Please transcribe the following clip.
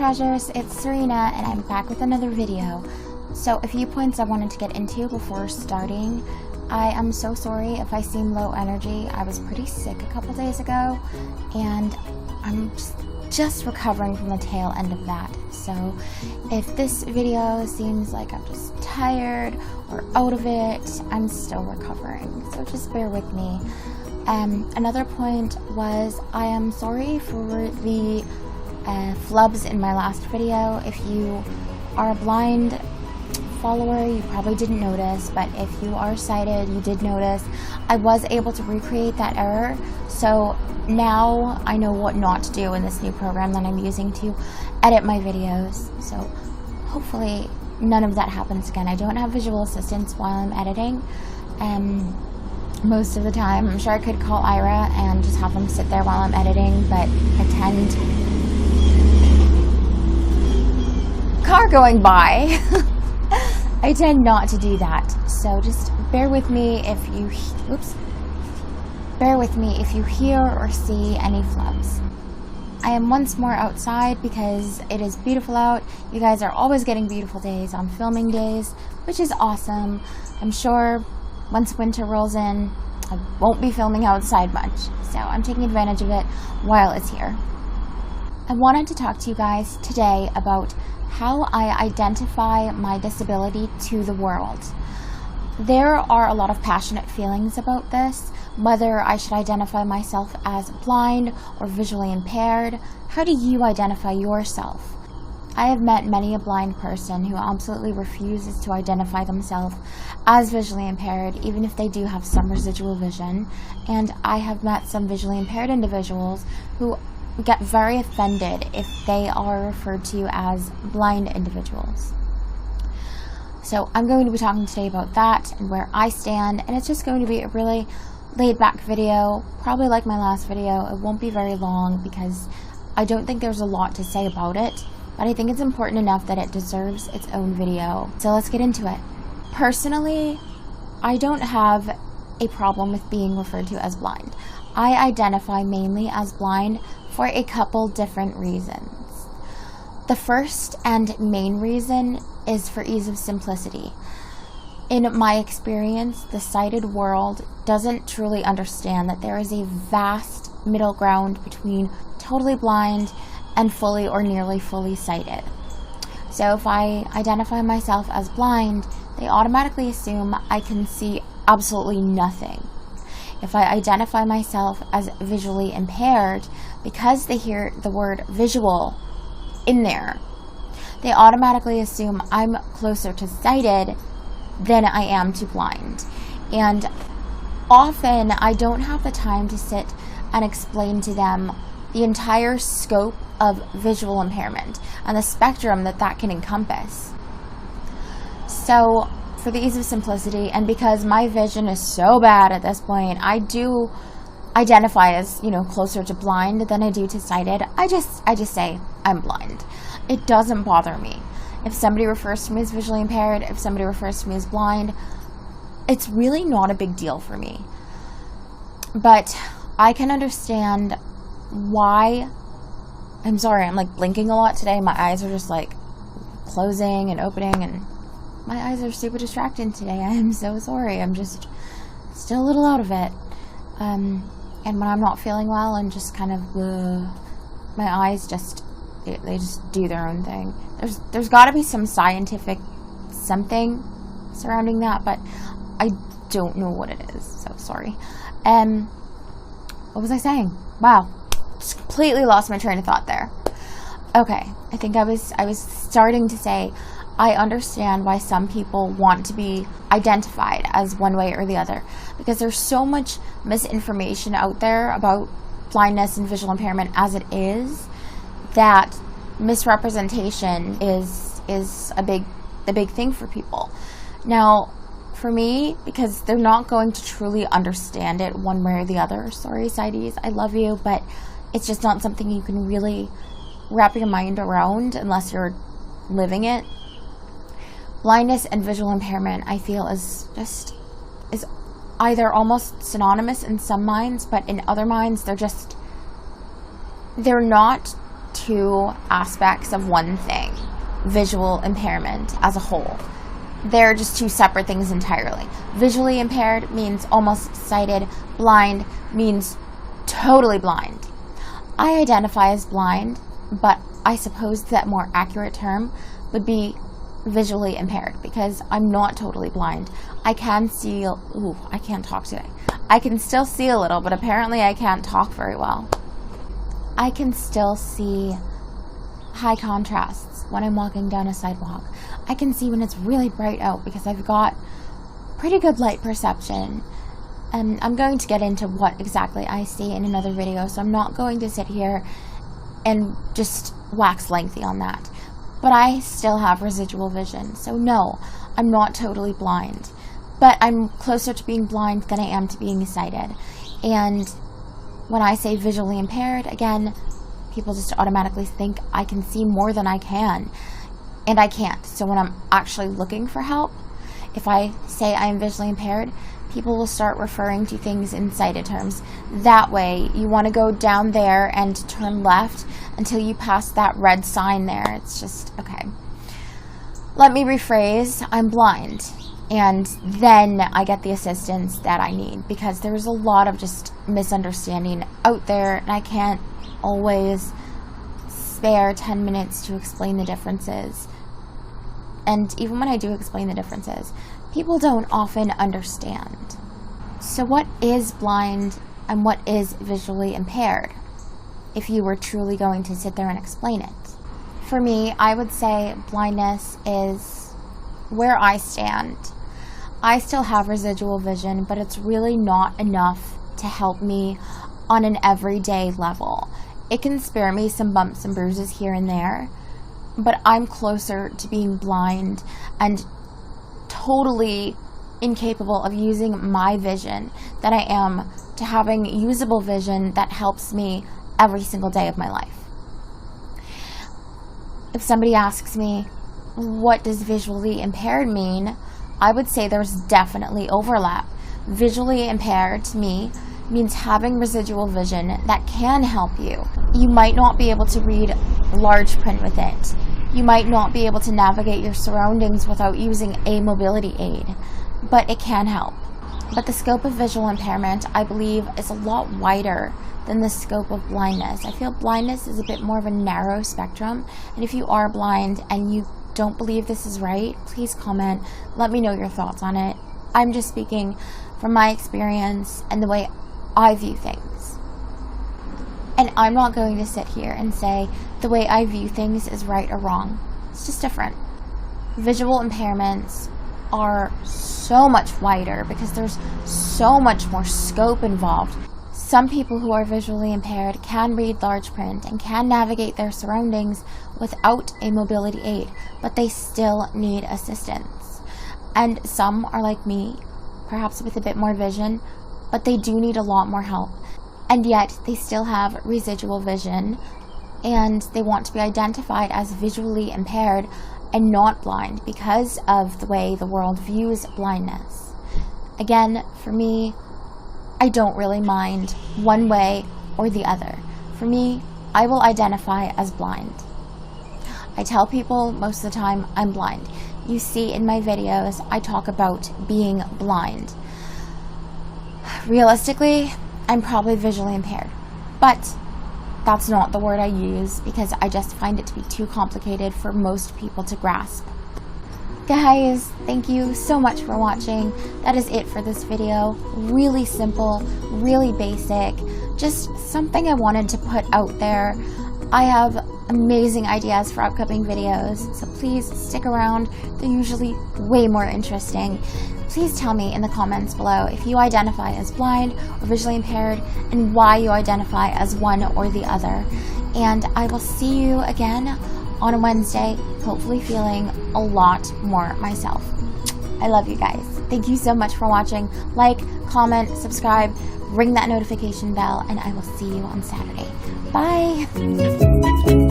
treasures, it's Sirena and I'm back with another video. So a few points I wanted to get into before starting. I am so sorry if I seem low energy. I was pretty sick a couple days ago and I'm just recovering from the tail end of that. So if this video seems like I'm just tired or out of it, I'm still recovering. So just bear with me. Another point was I am sorry for the flubs in my last video. If you are a blind follower, you probably didn't notice, but if you are sighted, you did notice. I was able to recreate that error, so now I know what not to do in this new program that I'm using to edit my videos. So hopefully none of that happens again. I don't have visual assistants while I'm editing, most of the time. I'm sure I could call Ira and just have them sit there while I'm editing, but car going by. I tend not to do that. So just bear with me if you hear or see any flubs. I am once more outside because it is beautiful out. You guys are always getting beautiful days on filming days, which is awesome. I'm sure once winter rolls in, I won't be filming outside much, so I'm taking advantage of it while it's here. I wanted to talk to you guys today about how I identify my disability to the world. There are a lot of passionate feelings about this, whether I should identify myself as blind or visually impaired. How do you identify yourself? I have met many a blind person who absolutely refuses to identify themselves as visually impaired, even if they do have some residual vision. And I have met some visually impaired individuals who get very offended if they are referred to as blind individuals. So I'm going to be talking today about that and where I stand, and it's just going to be a really laid back video, probably like my last video. It won't be very long because I don't think there's a lot to say about it, but I think it's important enough that it deserves its own video. So let's get into it. Personally, I don't have a problem with being referred to as blind. I identify mainly as blind for a couple different reasons. The first and main reason is for ease of simplicity. In my experience, the sighted world doesn't truly understand that there is a vast middle ground between totally blind and fully or nearly fully sighted. So if I identify myself as blind, they automatically assume I can see absolutely nothing. If I identify myself as visually impaired, because they hear the word visual in there, they automatically assume I'm closer to sighted than I am to blind. And often I don't have the time to sit and explain to them the entire scope of visual impairment and the spectrum that can encompass. So for the ease of simplicity, and because my vision is so bad at this point, I do identify as, closer to blind than I do to sighted. I just say I'm blind. It doesn't bother me. If somebody refers to me as visually impaired, if somebody refers to me as blind, it's really not a big deal for me. But I can understand why. I'm sorry, I'm blinking a lot today. My eyes are just closing and opening, and my eyes are super distracted today. I am so sorry. I'm just still a little out of it. And when I'm not feeling well, I'm just kind of, my eyes they just do their own thing. There's got to be some scientific something surrounding that, but I don't know what it is, so sorry. What was I saying? Wow, just completely lost my train of thought there. Okay, I think I was starting to say I understand why some people want to be identified as one way or the other, because there's so much misinformation out there about blindness and visual impairment as it is, that misrepresentation is a big thing for people. Now, for me, because they're not going to truly understand it one way or the other. Sorry, sighties, I love you, but it's just not something you can really wrap your mind around unless you're living it. Blindness and visual impairment, I feel, is either almost synonymous in some minds, but in other minds, they're not two aspects of one thing, visual impairment as a whole. They're just two separate things entirely. Visually impaired means almost sighted. Blind means totally blind. I identify as blind, but I suppose that more accurate term would be visually impaired, because I'm not totally blind. I can see, I can't talk today. I can still see a little, but apparently I can't talk very well. I can still see high contrasts when I'm walking down a sidewalk. I can see when it's really bright out because I've got pretty good light perception. And I'm going to get into what exactly I see in another video, so I'm not going to sit here and just wax lengthy on that. But I still have residual vision, so no, I'm not totally blind. But I'm closer to being blind than I am to being sighted. And when I say visually impaired, again, people just automatically think I can see more than I can. And I can't. So when I'm actually looking for help, if I say I am visually impaired, people will start referring to things in sighted terms. That way, you want to go down there and turn left until you pass that red sign there. It's just, okay. Let me rephrase, I'm blind. And then I get the assistance that I need, because there's a lot of just misunderstanding out there, and I can't always spare 10 minutes to explain the differences. And even when I do explain the differences, people don't often understand. So what is blind and what is visually impaired, if you were truly going to sit there and explain it? For me, I would say blindness is where I stand. I still have residual vision, but it's really not enough to help me on an everyday level. It can spare me some bumps and bruises here and there, but I'm closer to being blind and totally incapable of using my vision than I am to having usable vision that helps me every single day of my life. If somebody asks me, what does visually impaired mean? I would say there's definitely overlap. Visually impaired to me means having residual vision that can help you. You might not be able to read large print with it. You might not be able to navigate your surroundings without using a mobility aid, but it can help. But the scope of visual impairment, I believe, is a lot wider than the scope of blindness. I feel blindness is a bit more of a narrow spectrum, and if you are blind and you don't believe this is right, please comment. Let me know your thoughts on it. I'm just speaking from my experience and the way I view things. And I'm not going to sit here and say the way I view things is right or wrong. It's just different. Visual impairments are so much wider because there's so much more scope involved. Some people who are visually impaired can read large print and can navigate their surroundings without a mobility aid, but they still need assistance. And some are like me, perhaps with a bit more vision, but they do need a lot more help. And yet they still have residual vision, and they want to be identified as visually impaired and not blind because of the way the world views blindness. Again, for me, I don't really mind one way or the other. For me, I will identify as blind. I tell people most of the time I'm blind. You see in my videos, I talk about being blind. Realistically, I'm probably visually impaired, but that's not the word I use because I just find it to be too complicated for most people to grasp. Guys, thank you so much for watching. That is it for this video. Really simple, really basic, just something I wanted to put out there. I have amazing ideas for upcoming videos, so please stick around. They're usually way more interesting. Please tell me in the comments below if you identify as blind or visually impaired and why you identify as one or the other. And I will see you again on a Wednesday, hopefully feeling a lot more myself. I love you guys. Thank you so much for watching. Like, comment, subscribe, ring that notification bell, and I will see you on Saturday. Bye!